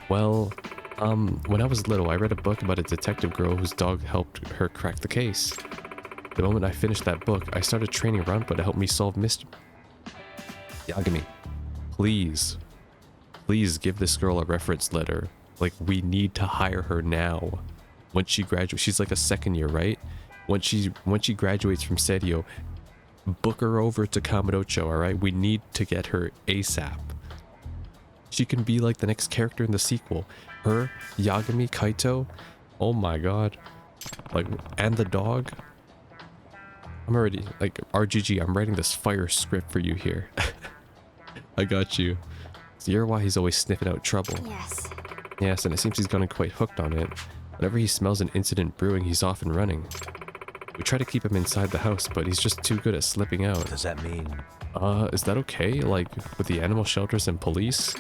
Well, when I was little, I read a book about a detective girl whose dog helped her crack the case. The moment I finished that book, I started training Ranpo to help me solve mystery. Yagami, please give this girl a reference letter. Like, we need to hire her now. Once she graduates, she's like a second year, right? Once she graduates from Serio, book her over to Kamurocho, alright? We need to get her ASAP. She can be like the next character in the sequel. Her, Yagami, Kaito, oh my god. Like, and the dog. I'm already, like, RGG, I'm writing this fire script for you here. I got you. So you're why he's always sniffing out trouble. Yes. Yes, and it seems he's gotten quite hooked on it. Whenever he smells an incident brewing, he's off and running. We try to keep him inside the house, but he's just too good at slipping out. Does that mean... Is that okay? Like, with the animal shelters and police?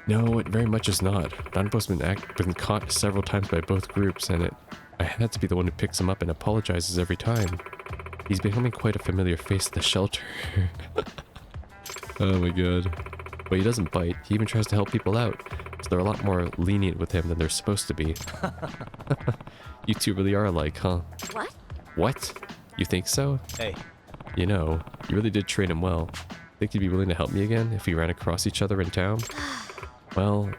No, it very much is not. Danpo's been caught several times by both groups, and I had to be the one who picks him up and apologizes every time. He's becoming quite a familiar face at the shelter. Oh my god. But he doesn't bite. He even tries to help people out. So they're a lot more lenient with him than they're supposed to be. You two really are alike, huh? What? What? You think so? Hey, You know, you really did train him well. Think you'd be willing to help me again if we ran across each other in town? Well,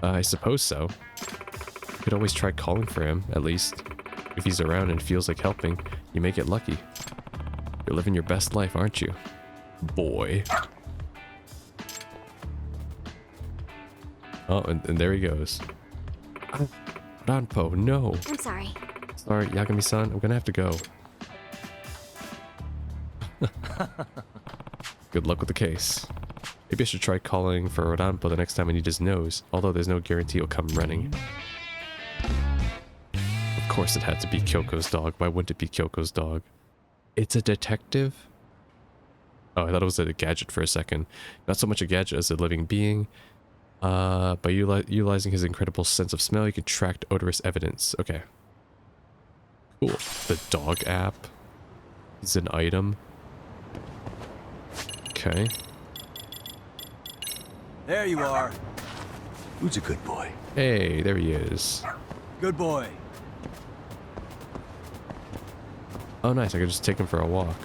I suppose so. You could always try calling for him, at least. If he's around and feels like helping, you may get lucky. You're living your best life, aren't you? Boy. Oh, and there he goes. Ranpo, no. I'm sorry. Sorry, Yagami-san, I'm gonna have to go. Good luck with the case. Maybe I should try calling for Ranpo the next time I need his nose, although there's no guarantee he'll come running. Of course it had to be Kyoko's dog. Why wouldn't it be Kyoko's dog? It's a detective? Oh, I thought it was a gadget for a second. Not so much a gadget as a living being. By utilizing his incredible sense of smell, he can track odorous evidence. Okay. Cool. The dog app is an item. Okay. there you are. Who's a good boy? Hey, there he is. Good boy. Oh, nice. I could just take him for a walk.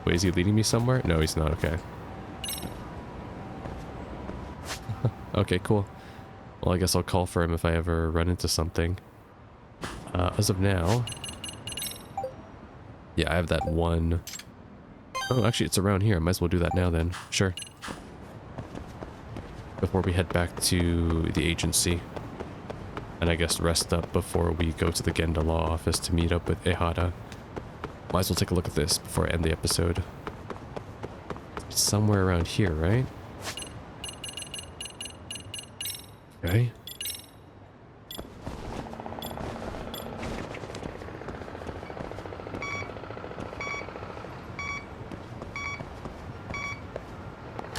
Wait, is he leading me somewhere? No, he's not. Okay. Okay, cool. Well, I guess I'll call for him if I ever run into something. As of now... Yeah, I have that one... Oh, actually, it's around here. I might as well do that now then. Sure. Before we head back to the agency. And I guess rest up before we go to the Genda Law office to meet up with Ehara. Might as well take a look at this before I end the episode. It's somewhere around here, right? Okay.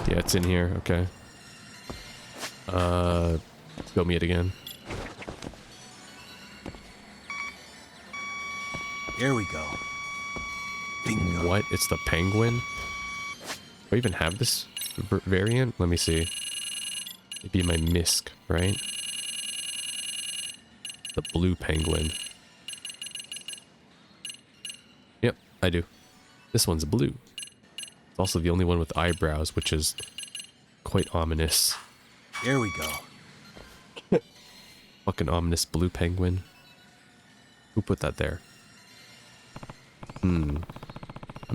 Yeah, it's in here. Okay. Go meet again. Here we go. Bingo. What? It's the penguin? Do I even have this variant? Let me see. It'd be my Misk, right? The blue penguin. Yep, I do. This one's blue. It's also the only one with eyebrows, which is quite ominous. Here we go. Fucking ominous blue penguin. Who put that there? I'm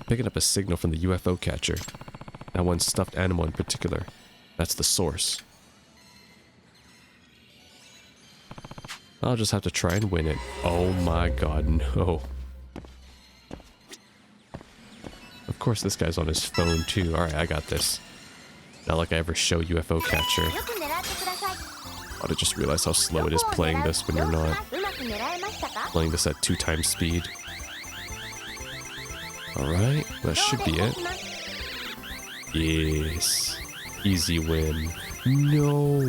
picking up a signal from the UFO catcher. That one stuffed animal in particular. That's the source. I'll just have to try and win it. Oh my god, no. Of course this guy's on his phone too. Alright, I got this. Not like I ever show UFO catcher. But I just realized how slow it is playing this when you're not playing this at 2 times speed. Alright, that should be it. Yes. Easy win. No!